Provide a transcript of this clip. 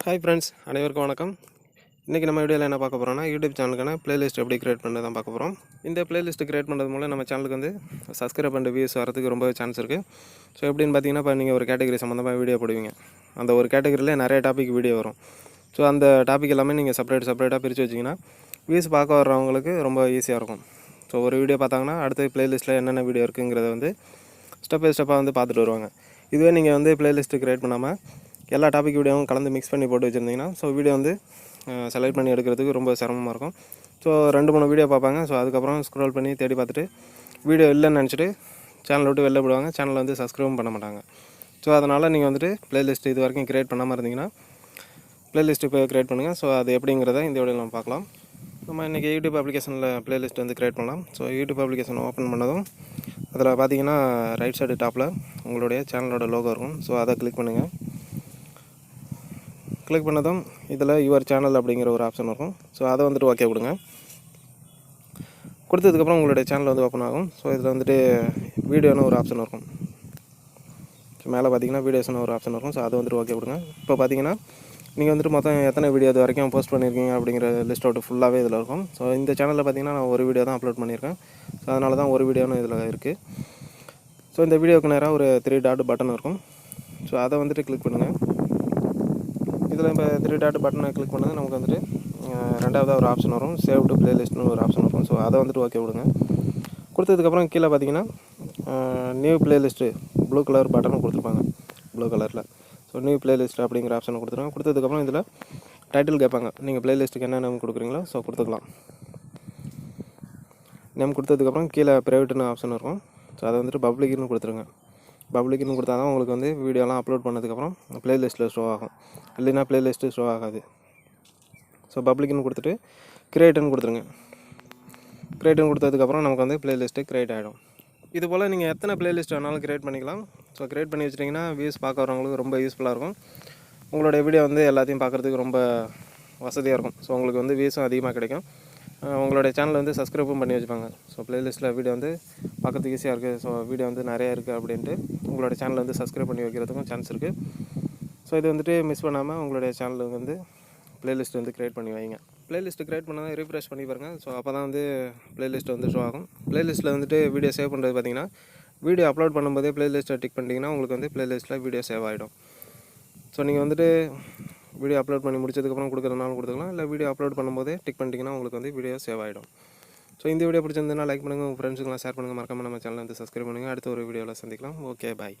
Hi friends, அனைவருக்கும் வணக்கம். இன்றைக்கி நம்ம வீடியோவில் என்ன பார்க்க போகிறோம்னா, யூடியூப் சேனலுக்கான பிளேலிஸ்ட் எப்படி கிரியேட் பண்ணுறது தான் பார்க்க போகிறோம். இந்த பிளேலிஸ்ட் கிரியேட் பண்ணுறது மூலம் நம்ம சேனலுக்கு வந்து சப்ஸ்கிரைப் பண்ண வியூஸ் வரதுக்கு ரொம்ப சான்ஸ் இருக்குது. ஸோ எப்படின்னு பார்த்தீங்கன்னா, இப்போ நீங்கள் ஒரு கேட்டகரி சம்மந்தமாக வீடியோ போடுவீங்க. அந்த ஒரு கேட்டகரியில் நிறைய டாபிக் வீடியோ வரும். ஸோ அந்த டாபிக் எல்லாமே நீங்கள் செப்பரேட்டாக பிரித்து வச்சிங்கன்னா வியூஸ் பார்க்க வர்றவங்களுக்கு ரொம்ப ஈஸியாக இருக்கும். ஸோ ஒரு வீடியோ பார்த்தாங்கன்னா அடுத்த பிளேலிஸ்ட்டில் என்னென்ன வீடியோ இருக்குங்கிறத வந்து ஸ்டெப் பை ஸ்டெப்பாக வந்து பார்த்துட்டு வருவாங்க. இதுவே நீங்கள் வந்து பிளேலிஸ்ட்டு கிரியேட் பண்ணாமல் எல்லா டாபிக் வீடியோவும் கலந்து மிக்ஸ் பண்ணி போட்டு வச்சுருந்தீங்கன்னா ஸோ வீடியோ வந்து செலக்ட் பண்ணி எடுக்கிறதுக்கு ரொம்ப சிரமமாக இருக்கும். ஸோ 2-3 வீடியோ பார்ப்பாங்க. ஸோ அதுக்கப்புறம் ஸ்க்ரோல் பண்ணி தேடி பார்த்துட்டு வீடியோ இல்லைன்னு நினச்சிட்டு சேனலை விட்டு வெளில போடுவாங்க. சேனலை வந்து சப்ஸ்கிரைபும் பண்ண மாட்டாங்க. ஸோ அதனால் நீங்கள் வந்துட்டு பிளேலிஸ்ட் இது வரைக்கும் க்ரியேட் பண்ணாமல் இருந்தீங்கன்னா பிளேலிஸ்ட் இப்போ க்ரியேட் பண்ணுங்கள். ஸோ அது எப்படிங்கிறத இந்த வீடியோவில் நம்ம பார்க்கலாம். நம்ம இன்றைக்கி யூடியூப் அப்ளிகேஷனில் பிளேலிஸ்ட் வந்து க்ரியேட் பண்ணலாம். ஸோ யூடியூப் அப்ளிகேஷன் ஓப்பன் பண்ணதும் அதில் பார்த்தீங்கன்னா ரைட் சைடு டாப்பில் உங்களுடைய சேனலோட லோகோ இருக்கும். ஸோ அதை கிளிக் பண்ணுங்கள். கிளிக் பண்ணதும் இதில் யுவர் சேனல் அப்படிங்கிற ஒரு ஆப்ஷன் இருக்கும். ஸோ அதை வந்துட்டு ஓகே கொடுங்க. கொடுத்ததுக்கப்புறம் உங்களுடைய சேனல் வந்து ஓப்பன் ஆகும். ஸோ இதில் வந்துட்டு வீடியோன்னு ஒரு ஆப்ஷன் இருக்கும். ஸோ மேலே பார்த்தீங்கன்னா வீடியோஸ்னு ஒரு ஆப்ஷன் இருக்கும். ஸோ அதை வந்துட்டு ஓகே கொடுங்க. இப்போ பார்த்தீங்கன்னா நீங்கள் வந்துட்டு மொத்தம் எத்தனை வீடியோ இது வரைக்கும் போஸ்ட் பண்ணியிருக்கீங்க அப்படிங்கிற லிஸ்ட் அவுட் ஃபுல்லாகவே இதில் இருக்கும். ஸோ இந்த சேனலில் பார்த்தீங்கன்னா நான் ஒரு வீடியோ தான் அப்லோட் பண்ணியிருக்கேன். ஸோ அதனால தான் ஒரு வீடியோன்னு இதில் இருக்குது. ஸோ இந்த வீடியோவுக்கு நேராக ஒரு 3 டாட் பட்டன் இருக்கும். ஸோ அதை வந்துட்டு கிளிக் பண்ணுங்கள். இதில் இப்போ 3 டாட் பட்டனை கிளிக் பண்ணது நமக்கு வந்துட்டு ரெண்டாவதாக ஒரு ஆப்ஷன் வரும். சேவ் டு பிளேலிஸ்ட்னு ஒரு ஆப்ஷன் இருக்கும். ஸோ அதை வந்துட்டு ஓகே விடுங்க. கொடுத்ததுக்கப்புறம் கீழே பார்த்தீங்கன்னா நியூ பிளேலிஸ்ட்டு ப்ளூ கலர் பட்டனும் கொடுத்துருப்பாங்க, ப்ளூ கலரில். ஸோ நியூ பிளேலிஸ்ட் அப்படிங்கிற ஆப்ஷனை கொடுத்துருங்க. கொடுத்ததுக்கப்புறம் இதில் டைட்டில் கேட்பாங்க. நீங்கள் பிளேலிஸ்ட்டுக்கு என்ன நேம் கொடுக்குறீங்களோ ஸோ கொடுத்துக்கலாம். நேம் கொடுத்ததுக்கப்புறம் கீழே ப்ரைவேட்னு ஆப்ஷன் இருக்கும். ஸோ அதை வந்துட்டு பப்ளிக்னு கொடுத்துருங்க. பப்ளிக்னு கொடுத்தா தான் உங்களுக்கு வந்து வீடியோலாம் அப்லோட் பண்ணதுக்கப்புறம் ப்ளேலிஸ்ட்டில் ஷோ ஆகும். இல்லைன்னா ப்ளேலிஸ்ட்டு ஷோ ஆகாது. ஸோ பப்ளிக்னு கொடுத்துட்டு க்ரியேட்டுன்னு கொடுத்துருங்க. க்ரியேட்டுன்னு கொடுத்ததுக்கப்புறம் நமக்கு வந்து ப்ளேலிஸ்ட்டு க்ரியேட் ஆகிடும். இது போல் நீங்கள் எத்தனை ப்ளேலிஸ்ட் வேணாலும் க்ரியேட் பண்ணிக்கலாம். ஸோ க்ரியேட் பண்ணி வச்சிட்டிங்கன்னா வியூஸ் பார்க்க வரவங்களுக்கு ரொம்ப யூஸ்ஃபுல்லாக இருக்கும். உங்களுடைய வீடியோ வந்து எல்லாத்தையும் பார்க்குறதுக்கு ரொம்ப வசதியாக இருக்கும். ஸோ உங்களுக்கு வந்து வியூஸும் அதிகமாக கிடைக்கும். உங்களுடைய சேனல் வந்து சப்ஸ்கிரைபும் பண்ணி வச்சுப்பாங்க. ஸோ ப்ளேலிஸ்ட்டில் வீடியோ வந்து பார்க்குறதுக்கு ஈஸியாக இருக்குது. ஸோ வீடியோ வந்து நிறையா இருக்குது அப்படின்ட்டு உங்களோட சேனலை வந்து சப்ஸ்கிரைப் பண்ணி வைக்கிறதுக்கும் சான்ஸ் இருக்குது. ஸோ இது வந்துட்டு மிஸ் பண்ணாமல் உங்களுடைய சேனலுக்கு வந்து ப்ளேலிஸ்ட் வந்து க்ரியேட் பண்ணி வைங்க. ப்ளேலிஸ்ட்டு க்ரியேட் பண்ணால் ரீஃப்ரெஷ் பண்ணி பாருங்கள். ஸோ அப்போ தான் வந்து ப்ளேலிஸ்ட் வந்து ஷோ ஆகும். ப்ளேலிஸ்ட்டில் வந்துட்டு வீடியோ சேவ் பண்ணுறது பார்த்திங்கன்னா வீடியோ அப்லோட் பண்ணும்போதே ப்ளேலிஸ்ட்டை டிக் பண்ணிட்டீங்கன்னா உங்களுக்கு வந்து ப்ளேலிஸ்ட்டில் வீடியோ சேவ் ஆகிடும். ஸோ நீங்கள் வந்துட்டு வீடியோ அப்லோட் பண்ணி முடிச்சதுக்கப்புறம் கொடுக்குறதுனாலும் கொடுத்துக்கலாம். இல்லை வீடியோ அப்லோட் பண்ணும்போதே டிக் பண்ணிட்டீங்கன்னா உங்களுக்கு வந்து வீடியோ சேவ் ஆகிடும். ஸோ இந்த வீடியோ பிடிச்சிருந்ததுன்னா லைக் பண்ணுங்கள், உங்கள் ஃப்ரெண்ட்ஸுக்கெல்லாம் ஷேர் பண்ணுங்கள். மறக்காமல் நம்ம சேனலை வந்து சப்ஸ்கிரைப் பண்ணுங்கள். அடுத்த ஒரு வீடியோவில் சந்திக்கலாம். ஓகே, பாய்.